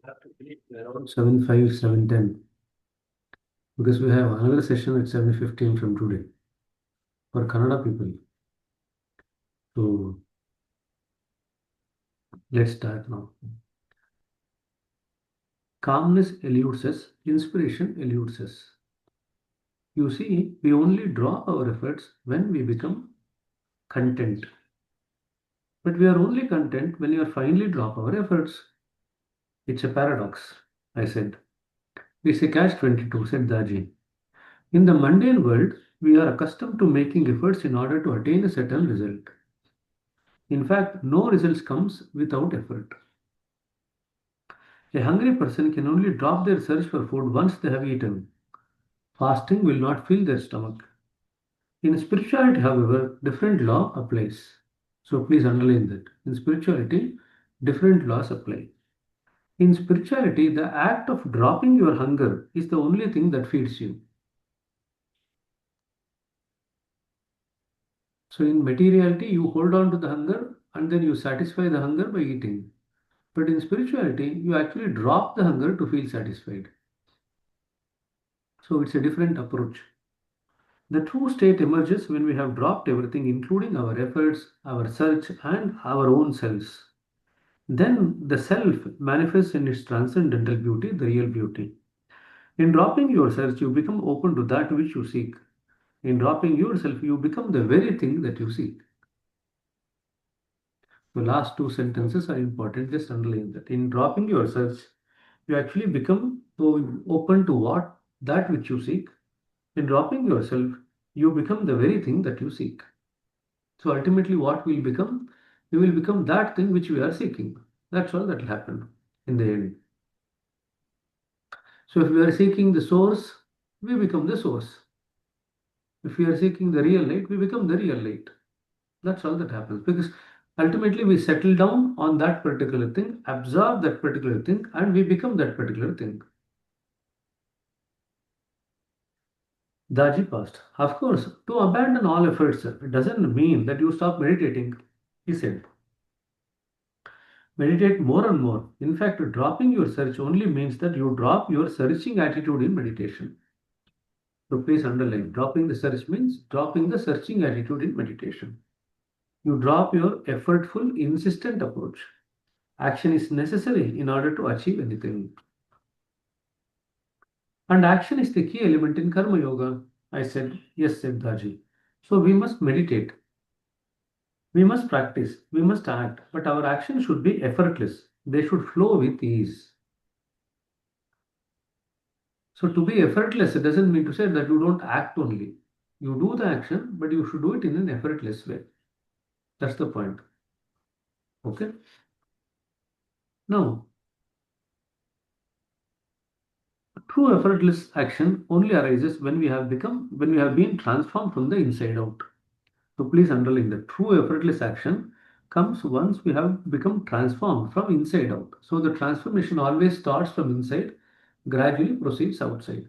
have to finish around 7:05, 7:10 because we have another session at 7:15 from today for Kannada people. So let's start now. Calmness eludes us, inspiration eludes us. You see, we only drop our efforts when we become content. But we are only content when we are finally drop our efforts. It's a paradox, I said. It's a catch 22, said Daji. In the mundane world, we are accustomed to making efforts in order to attain a certain result. In fact, no results comes without effort. A hungry person can only drop their search for food once they have eaten. Fasting will not fill their stomach. In spirituality, however, different law applies. So please underline that. In spirituality, different laws apply. In spirituality, the act of dropping your hunger is the only thing that feeds you. So in materiality, you hold on to the hunger and then you satisfy the hunger by eating. But in spirituality, you actually drop the hunger to feel satisfied. So it's a different approach. The true state emerges when we have dropped everything, including our efforts, our search, and our own selves. Then the self manifests in its transcendental beauty, the real beauty. In dropping your search, you become open to that which you seek. In dropping yourself, you become the very thing that you seek. The last two sentences are important. Just underline that. In dropping your search, you actually become so open to what that which you seek. In dropping yourself, you become the very thing that you seek. So ultimately, what will become? We will become that thing which we are seeking. That's all that will happen in the end. So if we are seeking the source, we become the source. If we are seeking the real light, we become the real light. That's all that happens because ultimately we settle down on that particular thing, absorb that particular thing, and we become that particular thing. Daji paused. Of course, to abandon all efforts doesn't mean that you stop meditating, he said. Meditate more and more. In fact, dropping your search only means that you drop your searching attitude in meditation. So please underline, dropping the search means dropping the searching attitude in meditation. You drop your effortful, insistent approach. Action is necessary in order to achieve anything. And action is the key element in Karma Yoga. I said, yes, said Daji. So we must meditate. We must practice. We must act. But our action should be effortless. They should flow with ease. So to be effortless, it doesn't mean to say that you don't act only. You do the action, but you should do it in an effortless way. That's the point. Okay. Now, true effortless action only arises when we have been transformed from the inside out. So please underline that true effortless action comes once we have become transformed from inside out. So the transformation always starts from inside, gradually proceeds outside.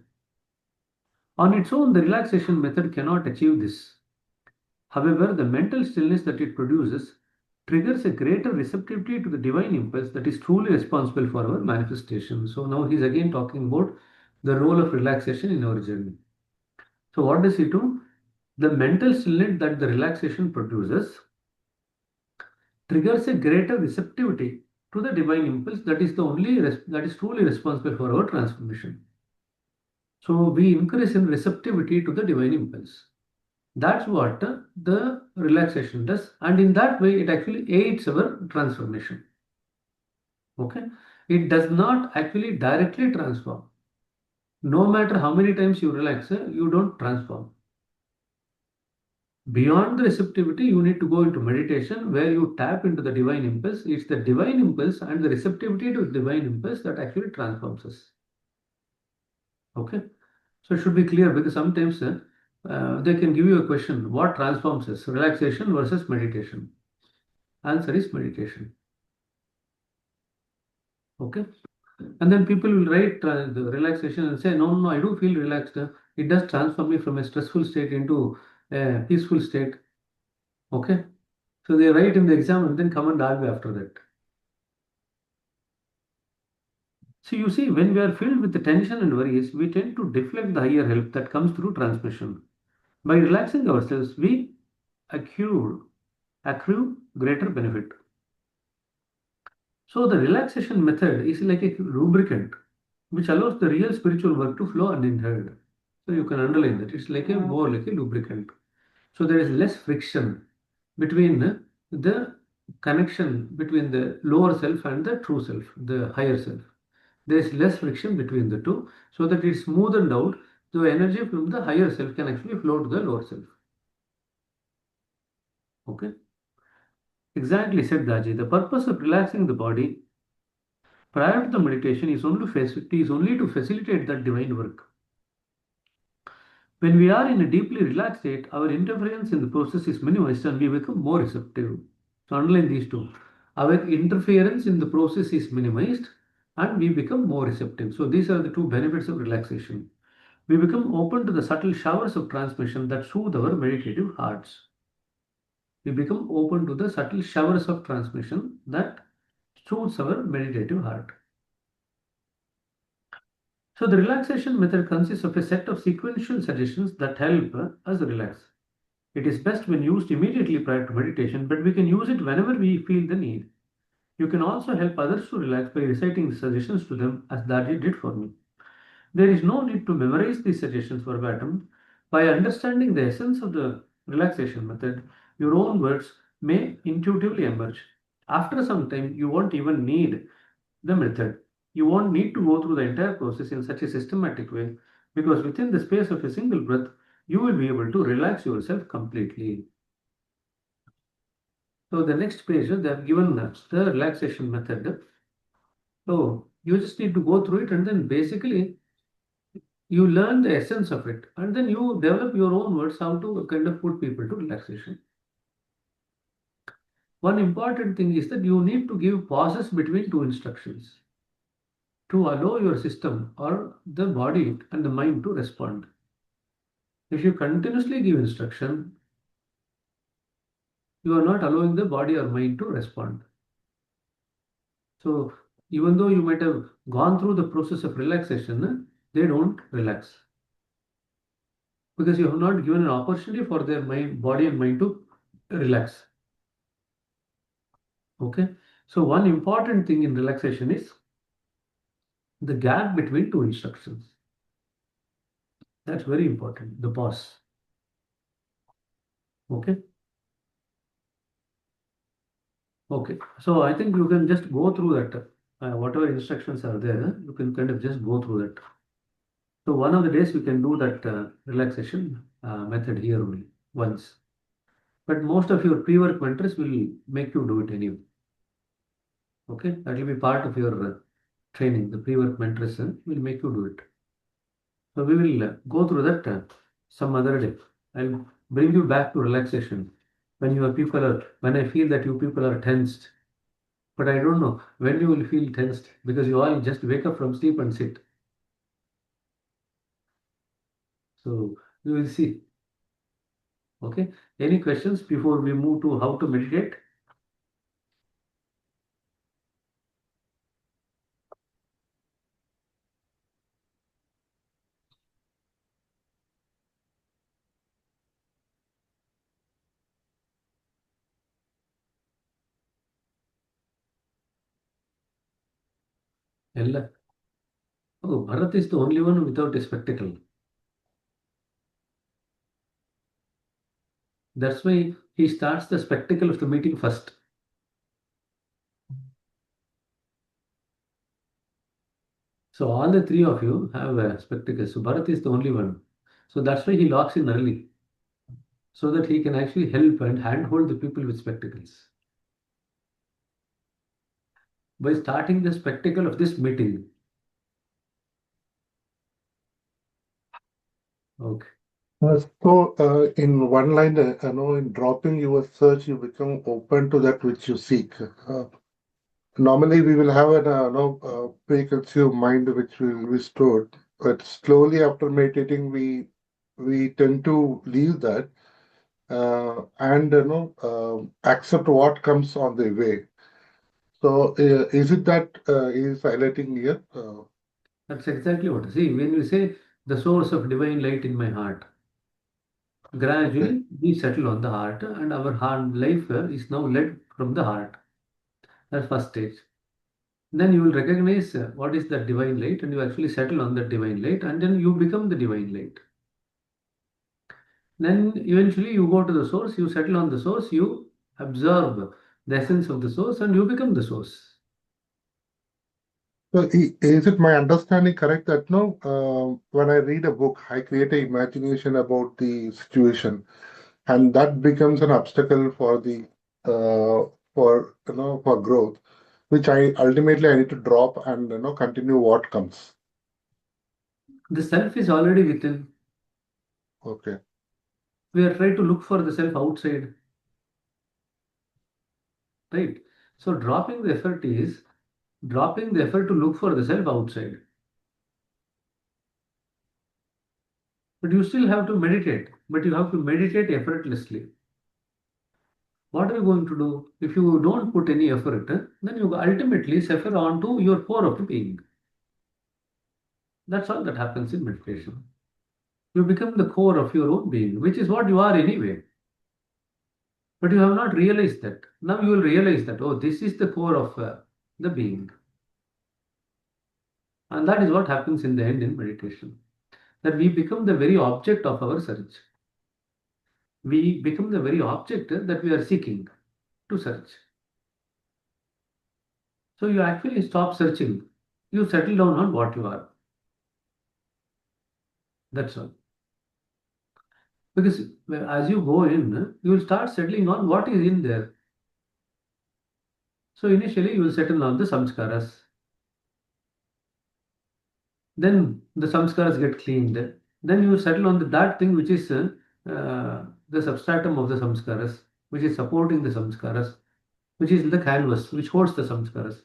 On its own, the relaxation method cannot achieve this. However, the mental stillness that it produces triggers a greater receptivity to the divine impulse that is truly responsible for our manifestation. So now he's again talking about the role of relaxation in our journey. So what does he do? The mental stillness that the relaxation produces triggers a greater receptivity to the divine impulse that is the only that is truly responsible for our transformation. So we increase in receptivity to the divine impulse. That's what the relaxation does, and in that way, it actually aids our transformation. Okay, it does not actually directly transform. No matter how many times you relax, you don't transform. Beyond the receptivity, you need to go into meditation where you tap into the divine impulse. It's the divine impulse and the receptivity to the divine impulse that actually transforms us. Okay, so it should be clear because sometimes they can give you a question, what transforms us, relaxation versus meditation? Answer is meditation. Okay, and then people will write the relaxation and say, no, no, no, I do feel relaxed. It does transform me from a stressful state into a peaceful state. Okay, so they write in the exam and then come and argue after that. So you see, when we are filled with the tension and worries, we tend to deflect the higher help that comes through transmission. By relaxing ourselves, we accrue, accrue greater benefit. So the relaxation method is like a lubricant which allows the real spiritual work to flow unhindered. So you can underline that. It's like a more like a lubricant. So there is less friction between the connection between the lower self and the true self, the higher self. There is less friction between the two, so that it's smoothened out. The energy from the higher self can actually flow to the lower self. Okay, exactly said Daji. The purpose of relaxing the body prior to the meditation is only to facilitate that divine work. When we are in a deeply relaxed state, our interference in the process is minimized and we become more receptive. So, underline these two. Our interference in the process is minimized and we become more receptive. So, these are the two benefits of relaxation. We become open to the subtle showers of transmission that soothe our meditative hearts. We become open to the subtle showers of transmission that soothes our meditative heart. So, the relaxation method consists of a set of sequential suggestions that help us relax. It is best when used immediately prior to meditation, but we can use it whenever we feel the need. You can also help others to relax by reciting the suggestions to them, as Darji did for me. There is no need to memorize these suggestions verbatim. By understanding the essence of the relaxation method, your own words may intuitively emerge. After some time, you won't even need the method. You won't need to go through the entire process in such a systematic way because within the space of a single breath, you will be able to relax yourself completely. So the next page, they have given us the relaxation method. So you just need to go through it and then basically you learn the essence of it and then you develop your own words how to kind of put people to relaxation. One important thing is that you need to give pauses between two instructions to allow your system or the body and the mind to respond. If you continuously give instruction, you are not allowing the body or mind to respond. So even though you might have gone through the process of relaxation, they don't relax because you have not given an opportunity for their mind, body and mind to relax. Okay. So one important thing in relaxation is the gap between two instructions. That's very important. The pause. Okay. Okay. So I think you can just go through that. Whatever instructions are there, you can kind of just go through that. So one of the days we can do that relaxation method here only once. But most of your pre-work mentors will make you do it anyway. Okay, that will be part of your training. The pre-work mentors will make you do it. So we will go through that some other day. I'll bring you back to relaxation when your people are when I feel that you people are tensed. But I don't know when you will feel tensed because you all just wake up from sleep and sit. So we will see. Okay. Any questions before we move to how to meditate? Ella. Oh, Bharat is the only one without a spectacle. That's why he starts the spectacle of the meeting first. So all the three of you have spectacles. So Bharat is the only one. So that's why he locks in early, so that he can actually help and handhold the people with spectacles. By starting the spectacle of this meeting. Okay. In one line, in dropping your search, you become open to that which you seek. Normally, we will have an preconceived mind which will be stored, but slowly after meditating, we tend to leave that and accept what comes on the way. So, is it that is highlighting here? That's exactly what. See, when we say the source of divine light in my heart, Okay. gradually we settle on the heart, and our heart life is now led from the heart. That's first stage. Then you will recognize what is that divine light, and you actually settle on that divine light, and then you become the divine light. Then eventually you go to the source, you settle on the source, you absorb the essence of the source, and you become the source. So, is it my understanding correct that no, when I read a book, I create an imagination about the situation, and that becomes an obstacle for the for for growth, which I ultimately I need to drop and continue what comes. The self is already within. Okay. We are trying to look for the self outside, right? So dropping the effort to look for the self outside. But you still have to meditate, but you have to meditate effortlessly. What are you going to do? If you don't put any effort, then you ultimately suffer onto your core of being. That's all that happens in meditation. You become the core of your own being, which is what you are anyway. But you have not realized that. Now you will realize that, oh, this is the core of the being. And that is what happens in the end in meditation. That we become the very object of our search. We become the very object that we are seeking to search. So you actually stop searching. You settle down on what you are. That's all. Because as you go in, you will start settling on what is in there. So initially you will settle on the samskaras. Then the samskaras get cleaned. Then you settle on that thing which is the substratum of the samskaras, which is supporting the samskaras, which is the canvas which holds the samskaras.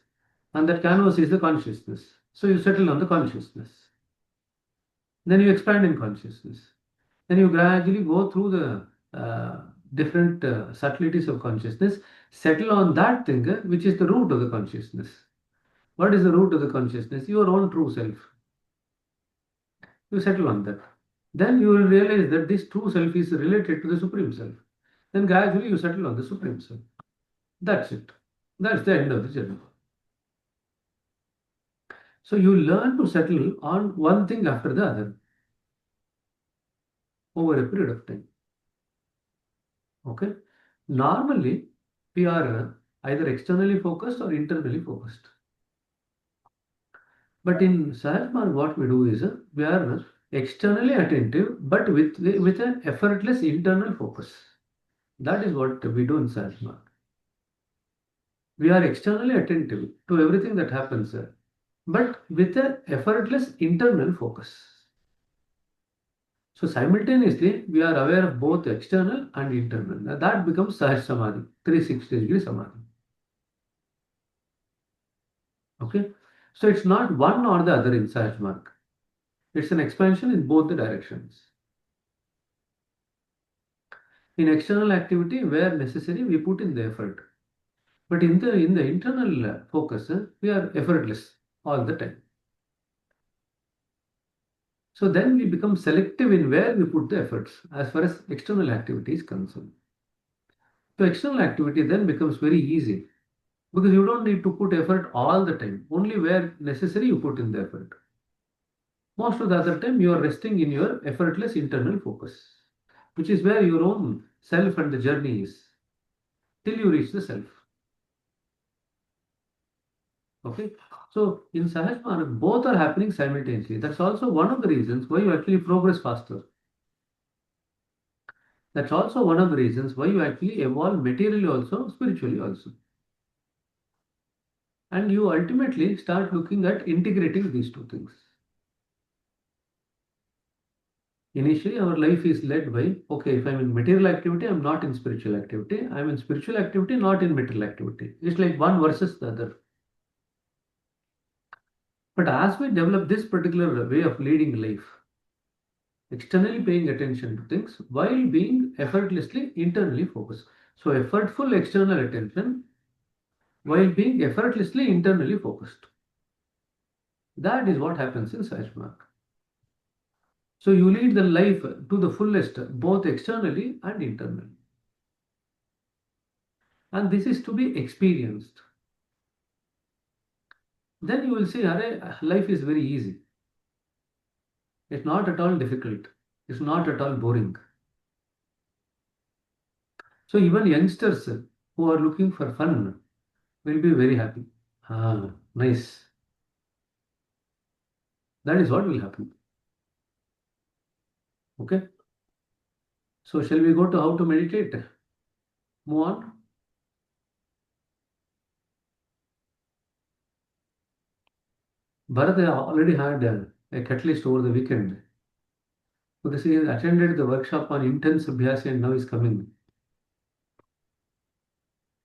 And that canvas is the consciousness. So you settle on the consciousness. Then you expand in consciousness. Then you gradually go through the different subtleties of consciousness, settle on that thing which is the root of the consciousness. What is the root of the consciousness? Your own true self. You settle on that. Then you will realize that this true self is related to the supreme self. Then gradually you settle on the supreme self. That's it. That's the end of the journey. So you learn to settle on one thing after the other over a period of time. Okay. Normally, we are either externally focused or internally focused. But in Sahajman, what we do is we are externally attentive, but with an effortless internal focus. That is what we do in Sahajman. We are externally attentive to everything that happens, but with an effortless internal focus. So simultaneously, we are aware of both external and internal. Now that becomes Sahaj Samadhi, 360-degree Samadhi. Okay. So it's not one or the other in Sahaj Marg. It's an expansion in both the directions. In external activity, where necessary, we put in the effort. But in the internal focus, we are effortless all the time. So then we become selective in where we put the efforts as far as external activity is concerned. So external activity then becomes very easy because you don't need to put effort all the time. Only where necessary you put in the effort. Most of the other time you are resting in your effortless internal focus, which is where your own self and the journey is till you reach the self. Okay. So in Sahaj Marg, both are happening simultaneously. That's also one of the reasons why you actually progress faster. That's also one of the reasons why you actually evolve materially also, spiritually also. And you ultimately start looking at integrating these two things. Initially, our life is led by, okay, if I'm in material activity, I'm not in spiritual activity. I'm in spiritual activity, not in material activity. It's like one versus the other. But as we develop this particular way of leading life, externally paying attention to things while being effortlessly internally focused. So, effortful external attention while being effortlessly internally focused. That is what happens in Sajmark. So you lead the life to the fullest, both externally and internally. And this is to be experienced. Then you will see, Arey, life is very easy. It's not at all difficult. It's not at all boring. So even youngsters who are looking for fun will be very happy. Ah, nice. That is what will happen. Okay. So shall we go to how to meditate? Move on. Bharat already had a catalyst over the weekend because he attended the workshop on intense abhyasi and now he's coming.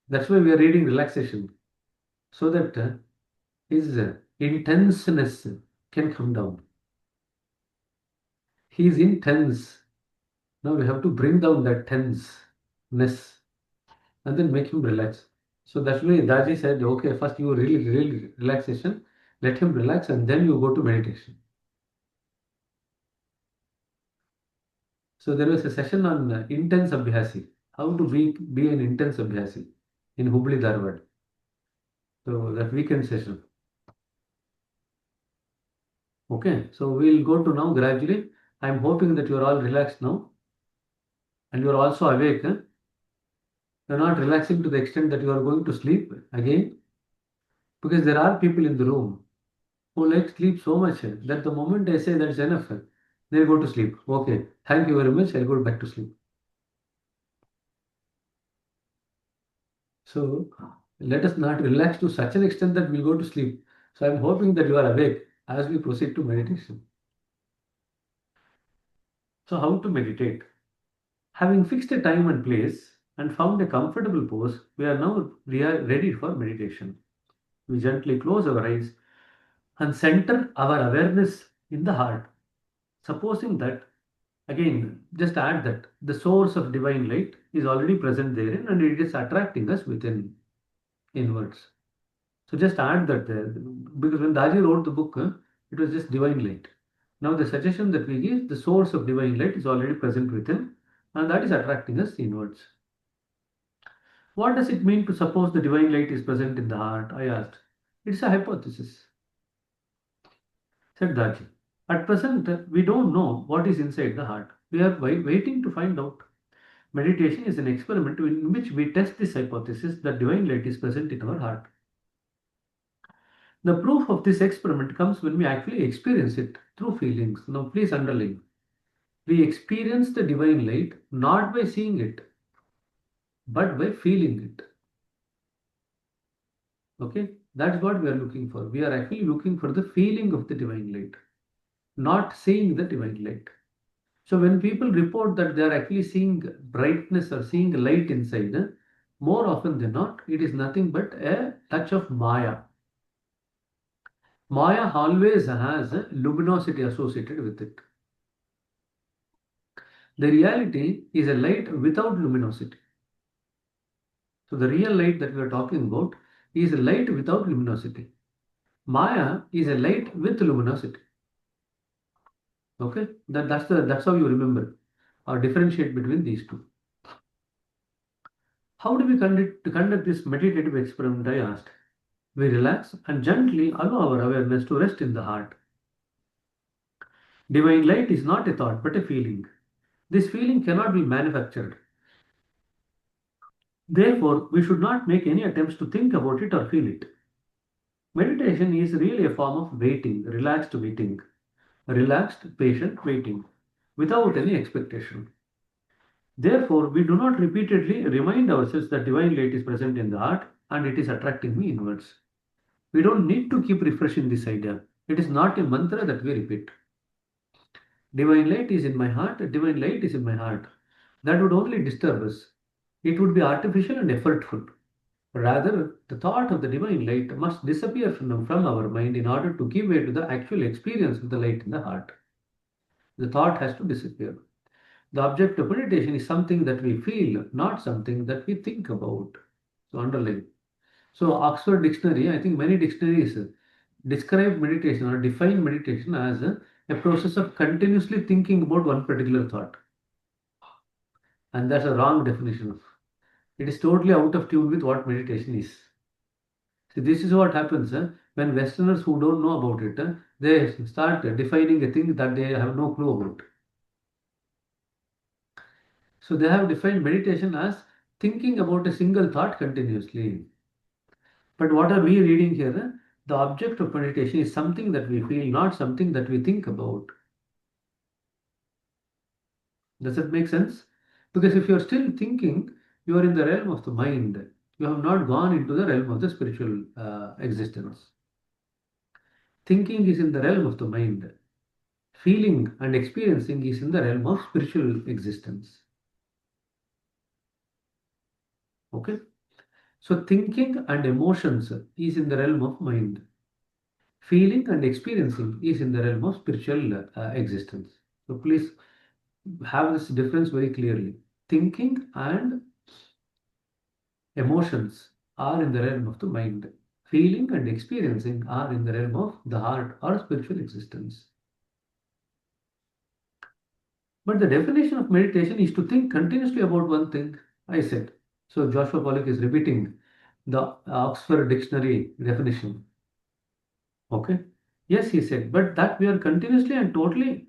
That's why we are reading relaxation so that his intenseness can come down. He is intense. Now we have to bring down that tenseness and then make him relax. So that's why Daji said, okay, first you really relaxation, let him relax and then you go to meditation. So there was a session on intense abhyasi, how to be an intense abhyasi in Hubli Dharwad. So that weekend session. Okay, so we'll go to now gradually. I'm hoping that you're all relaxed now and you're also awake. You're not relaxing to the extent that you are going to sleep again because there are people in the room who like sleep so much that the moment I say that's enough, they'll go to sleep. Okay, thank you very much. I'll go back to sleep. So let us not relax to such an extent that we'll go to sleep. So I'm hoping that you are awake as we proceed to meditation. So how to meditate? Having fixed a time and place and found a comfortable pose, we are ready for meditation. We gently close our eyes and center our awareness in the heart. Supposing that, again, just add that the source of divine light is already present therein and it is attracting us within inwards. So just add that there because when Daji wrote the book, it was just divine light. Now the suggestion that we give, the source of divine light is already present within and that is attracting us inwards. What does it mean to suppose the divine light is present in the heart? I asked. It's a hypothesis, said Daji. At present, we don't know what is inside the heart. We are waiting to find out. Meditation is an experiment in which we test this hypothesis that divine light is present in our heart. The proof of this experiment comes when we actually experience it through feelings. Now, please underline. We experience the divine light not by seeing it, but by feeling it. Okay, that's what we are looking for. We are actually looking for the feeling of the divine light, not seeing the divine light. So when people report that they are actually seeing brightness or seeing light inside, more often than not, it is nothing but a touch of Maya. Maya always has a luminosity associated with it. The reality is a light without luminosity. So the real light that we are talking about is a light without luminosity. Maya is a light with luminosity. Okay, that's how you remember or differentiate between these two. How do we conduct this meditative experiment? I asked. We relax and gently allow our awareness to rest in the heart. Divine light is not a thought but a feeling. This feeling cannot be manufactured. Therefore, we should not make any attempts to think about it or feel it. Meditation is really a form of waiting, relaxed, patient waiting, without any expectation. Therefore, we do not repeatedly remind ourselves that divine light is present in the heart and it is attracting me inwards. We don't need to keep refreshing this idea. It is not a mantra that we repeat. Divine light is in my heart, divine light is in my heart. That would only disturb us. It would be artificial and effortful. Rather, the thought of the divine light must disappear from our mind in order to give way to the actual experience of the light in the heart. The thought has to disappear. The object of meditation is something that we feel, not something that we think about. So, underline. So Oxford Dictionary, I think many dictionaries describe meditation or define meditation as a process of continuously thinking about one particular thought. And that's a wrong definition. It is totally out of tune with what meditation is. See, this is what happens when Westerners who don't know about it, they start defining a thing that they have no clue about. So they have defined meditation as thinking about a single thought continuously. But what are we reading here? The object of meditation is something that we feel, not something that we think about. Does it make sense? Because if you're still thinking, you are in the realm of the mind. You have not gone into the realm of the spiritual existence. Thinking is in the realm of the mind. Feeling and experiencing is in the realm of spiritual existence. Okay? So thinking and emotions is in the realm of mind. Feeling and experiencing is in the realm of spiritual existence. So please have this difference very clearly. Thinking and emotions are in the realm of the mind. Feeling and experiencing are in the realm of the heart or spiritual existence. But the definition of meditation is to think continuously about one thing, I said. So Joshua Pollock is repeating the Oxford Dictionary definition. Okay? Yes, he said, but that we are continuously and totally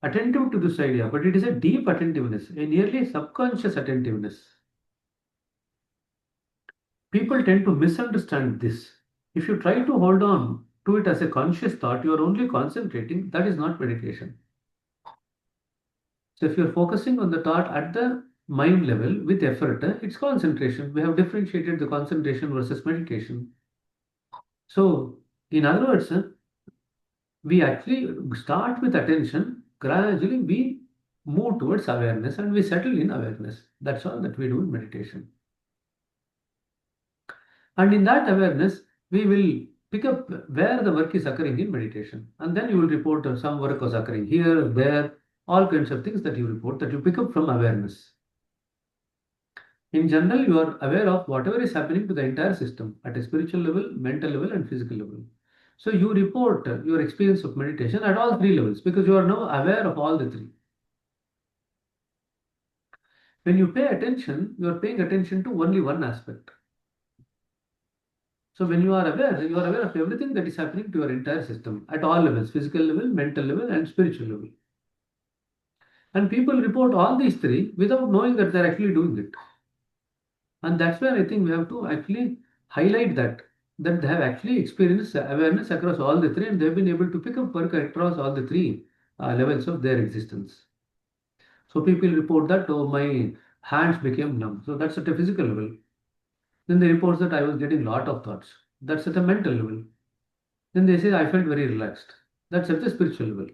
attentive to this idea, but it is a deep attentiveness, a nearly subconscious attentiveness. People tend to misunderstand this. If you try to hold on to it as a conscious thought, you are only concentrating. That is not meditation. So if you're focusing on the thought at the mind level with effort, it's concentration. We have differentiated the concentration versus meditation. So in other words, we actually start with attention. Gradually, we move towards awareness and we settle in awareness. That's all that we do in meditation. And in that awareness, we will pick up where the work is occurring in meditation. And then you will report some work was occurring here, there, all kinds of things that you report that you pick up from awareness. In general, you are aware of whatever is happening to the entire system at a spiritual level, mental level, and physical level. So you report your experience of meditation at all three levels because you are now aware of all the three. When you pay attention, you are paying attention to only one aspect. So when you are aware of everything that is happening to your entire system at all levels, physical level, mental level, and spiritual level. And people report all these three without knowing that they're actually doing it. And that's where I think we have to actually highlight that they have actually experienced awareness across all the three and they've been able to pick up work across all the three levels of their existence. So people report that, oh, my hands became numb. So that's at a physical level. Then they report that I was getting lot of thoughts. That's at a mental level. Then they say I felt very relaxed. That's at the spiritual level.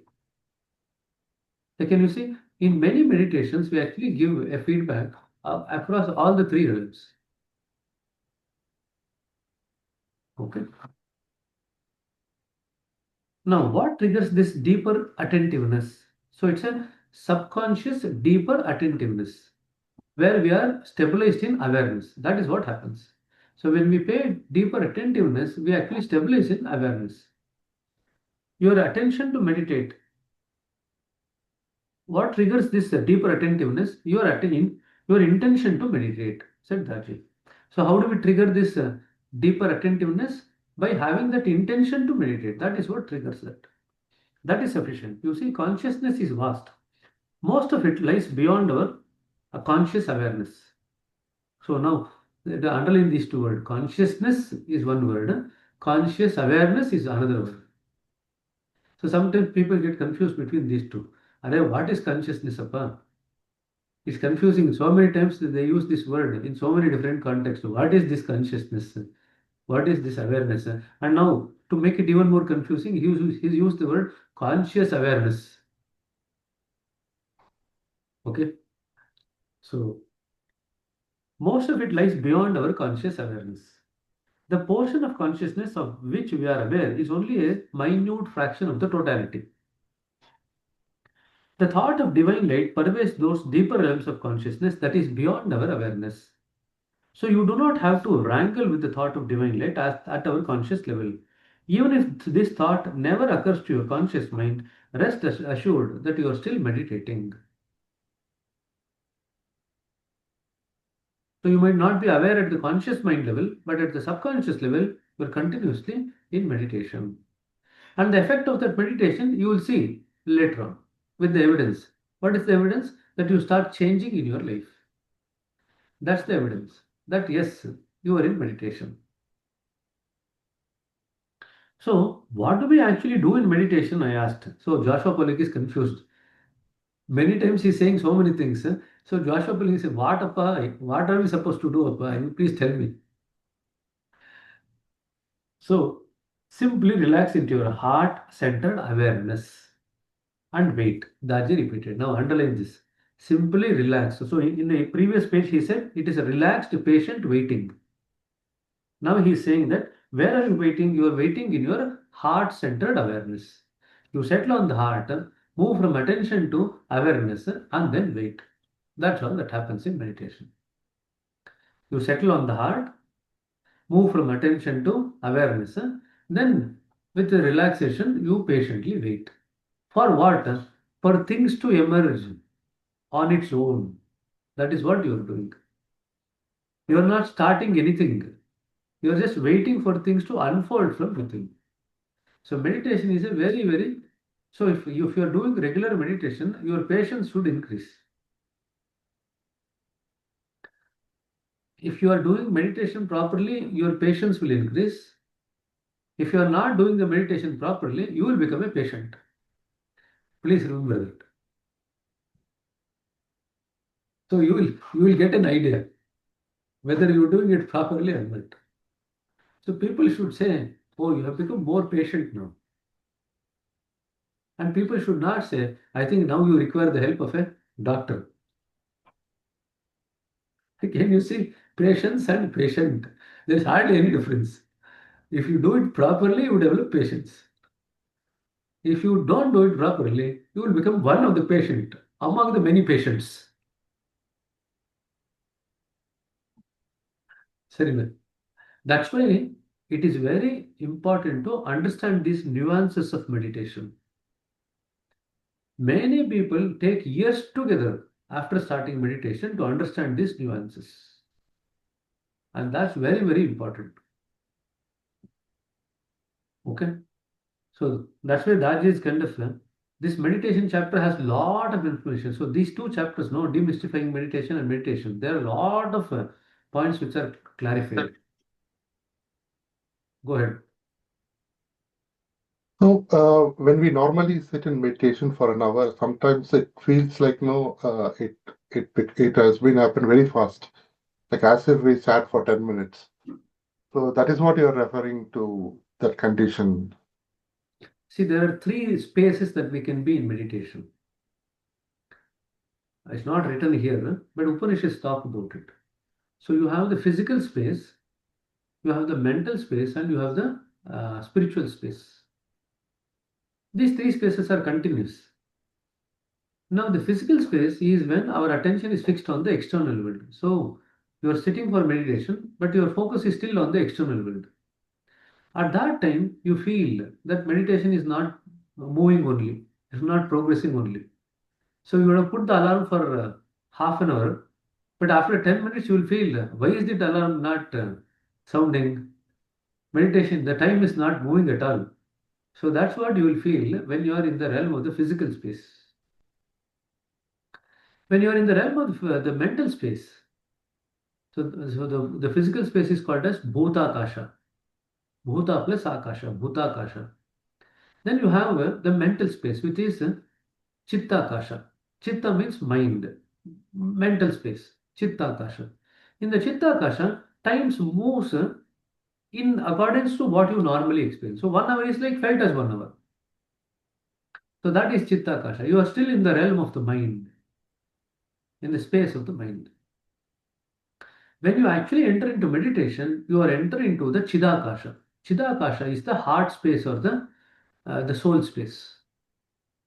So can you see? In many meditations, we actually give a feedback across all the three realms. Okay. Now, what triggers this deeper attentiveness? So it's a subconscious deeper attentiveness where we are stabilized in awareness. That is what happens. So when we pay deeper attentiveness, we actually stabilize in awareness. Your attention to meditate. What triggers this deeper attentiveness? Your intention to meditate, said Daji. So how do we trigger this deeper attentiveness? By having that intention to meditate. That is what triggers that. That is sufficient. You see, consciousness is vast. Most of it lies beyond our conscious awareness. So now, underline these two words. Consciousness is one word. Conscious awareness is another word. So sometimes people get confused between these two. Arey, what is consciousness, appa? It's confusing. So many times they use this word in so many different contexts. What is this consciousness? What is this awareness? And now, to make it even more confusing, he's used the word conscious awareness. Okay. So most of it lies beyond our conscious awareness. The portion of consciousness of which we are aware is only a minute fraction of the totality. The thought of divine light pervades those deeper realms of consciousness that is beyond our awareness. So you do not have to wrangle with the thought of divine light at our conscious level. Even if this thought never occurs to your conscious mind, rest assured that you are still meditating. So you might not be aware at the conscious mind level, but at the subconscious level, you are continuously in meditation. And the effect of that meditation you will see later on with the evidence. What is the evidence? That you start changing in your life. That's the evidence that yes, you are in meditation. So, what do we actually do in meditation? I asked. So, Joshua Polik is confused. Many times he's saying so many things. So, Joshua Polik said, what, appa? What are we supposed to do, appa? You please tell me. So, simply relax into your heart centered awareness and wait. Daji repeated. Now, underline this. Simply relax. So, in a previous page, he said it is a relaxed, patient waiting. Now he is saying that where are you waiting? You are waiting in your heart centered awareness. You settle on the heart, move from attention to awareness, and then wait. That's all that happens in meditation. You settle on the heart, move from attention to awareness, then with the relaxation, you patiently wait. For what? For things to emerge on its own. That is what you are doing. You are not starting anything. You are just waiting for things to unfold from within. So meditation is a very, very, so if you are doing regular meditation, your patience should increase. If you are doing meditation properly, your patience will increase. If you are not doing the meditation properly, you will become a patient. Please remember that. So you will get an idea whether you are doing it properly or not. So people should say, "Oh, you have become more patient now," and people should not say, "I think now you require the help of a doctor." Can you see patience and patient? There is hardly any difference. If you do it properly, you develop patience. If you don't do it properly, you will become one of the patient among the many patients. Seriman. That's why it is very important to understand these nuances of meditation. Many people take years together after starting meditation to understand these nuances. And that's very, very important. Okay. So that's why Daji is kind of this meditation chapter has a lot of information. So these two chapters, no, demystifying meditation and meditation, there are a lot of points which are clarified. Go ahead. So, when we normally sit in meditation for an hour, sometimes it feels like it has been happened very fast, like as if we sat for 10 minutes. So that is what you're referring to, that condition. See, there are three spaces that we can be in meditation. It's not written here, but Upanishads talk about it. So you have the physical space, you have the mental space, and you have the spiritual space. These three spaces are continuous. Now, the physical space is when our attention is fixed on the external world. So, you are sitting for meditation, but your focus is still on the external world. At that time, you feel that meditation is not moving only, it's not progressing only. So, you have put the alarm for half an hour, but after 10 minutes, you will feel why is the alarm not sounding? Meditation, the time is not moving at all. So, that's what you will feel when you are in the realm of the physical space. When you are in the realm of the mental space, so the physical space is called as Bhutakasha. Bhuta plus Akasha, Bhutakasha. Then you have the mental space, which is Chittakasha. Chitta means mind, mental space, Chittakasha. In the Chittakasha, times moves in accordance to what you normally experience. So 1 hour is like felt as 1 hour. So that is Chittakasha. You are still in the realm of the mind, in the space of the mind. When you actually enter into meditation, you are entering into the Chidakasha. Chidakasha is the heart space or the soul space.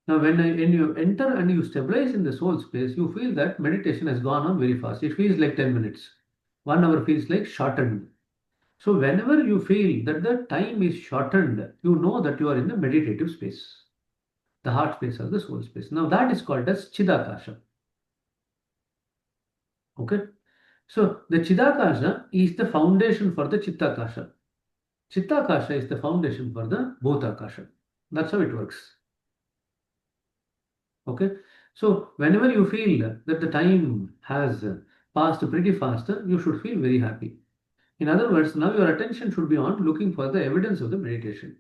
Now, when you enter and you stabilize in the soul space, you feel that meditation has gone on very fast. It feels like 10 minutes. 1 hour feels like shortened. So whenever you feel that the time is shortened, you know that you are in the meditative space, the heart space or the soul space. Now that is called as Chidakasha. Okay. So the Chidakasha is the foundation for the Chittakasha. Chittakasha is the foundation for the Bhutakasha. That's how it works. Okay. So whenever you feel that the time has passed pretty fast, you should feel very happy. In other words, now your attention should be on looking for the evidence of the meditation.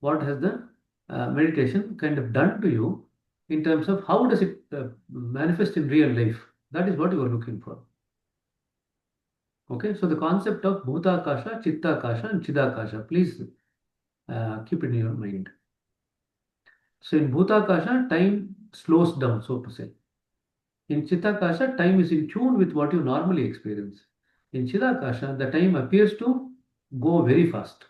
What has the meditation kind of done to you in terms of how does it manifest in real life? That is what you are looking for. Okay, so the concept of Bhutakasha, Chittakasha, and Chidakasha, please keep it in your mind. So in Bhutakasha, time slows down, so to say. In Chittakasha, time is in tune with what you normally experience. In Chidakasha, the time appears to go very fast.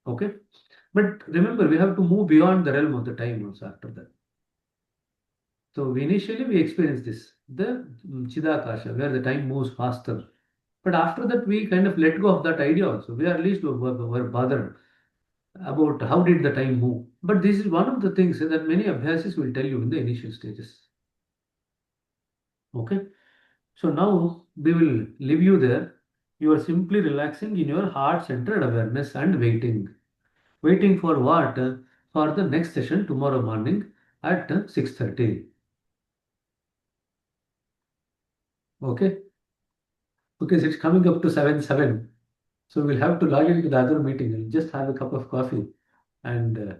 Okay, but remember, we have to move beyond the realm of the time also after that. So initially we experience this, the Chidakasha, where the time moves faster. But after that, we kind of let go of that idea also. We are at least were bothered about how did the time move. But this is one of the things that many abhyasis will tell you in the initial stages. Okay. So now we will leave you there. You are simply relaxing in your heart-centered awareness and waiting. Waiting for what? For the next session tomorrow morning at 6:30. Okay. Okay, so it's coming up to 7:07. So we'll have to log into the other meeting. I'll just have a cup of coffee and